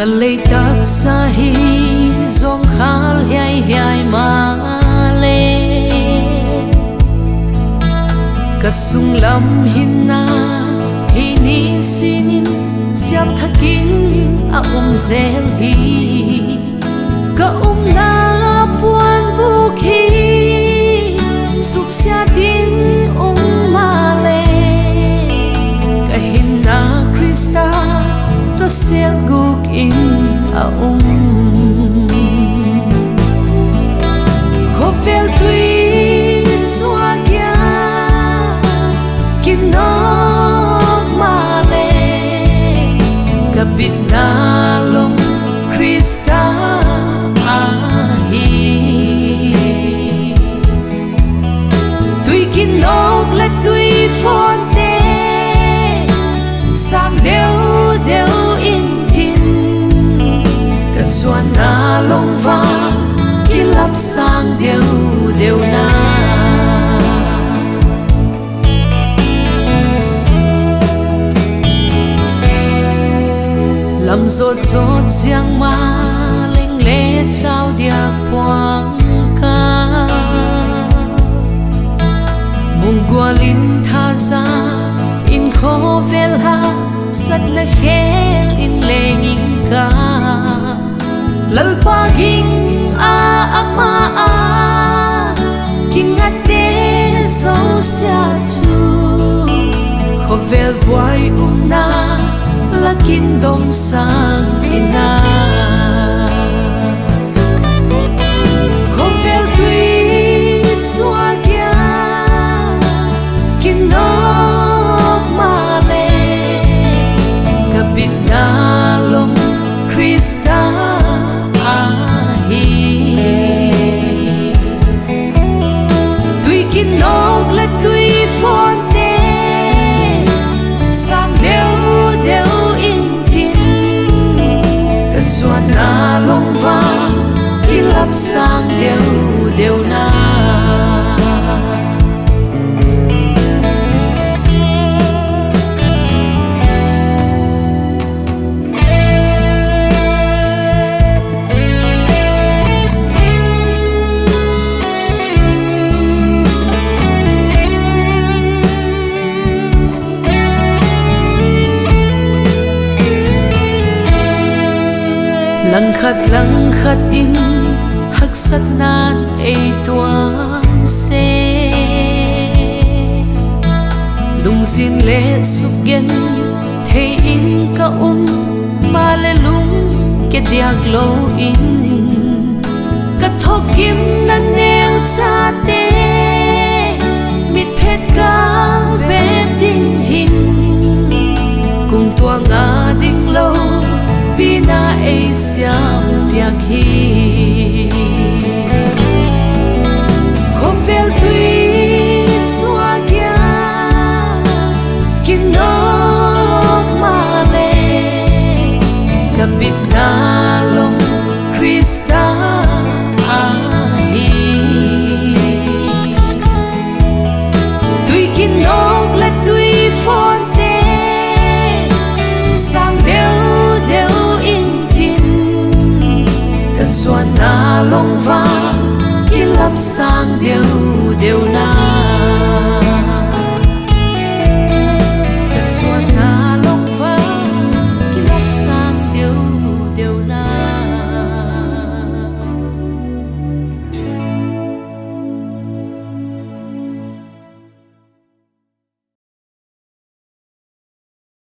ka lei tak sa hi zong khal hai hai ma le ka sung lam hin na hi ni sinin siam thakin a zel hi ka na puan bu khi suk sia tin ma le ka hin na Krista to sel guk in a khovel tui sua kya kino ma le ka bit na long Krista a hi tui kinog le tui fonte sang deu deu in tin ka chuan na long va kilap sang deu deu na lam zot zot siang ma leng le chao dia quang ka mung gualin tha za in kho vel ha sat na khel in lengin ka lalpa ging a ama a kingate so sia chu kho vel boy na lakin dong sang ina kho vel tui sua kya kino ma le ka bit na long Krista a hi tui kinog le tui fonte sang deu deu in tin ka chuan na long va kilap sang deu deu na lăng khát in hắc sat nan e tuam se lung sin le suk gen the in ka ma le lung ke diak lo in ka thok kim na neu cha te mit phet kal be tin hin cùng tua nga ding lo pina e siam piak hi khovel tui sua kya kino ma le ka bit na long Krista a hi tui kinog le tui fonte sang deu deu chuan na long va kilap sang deu deu na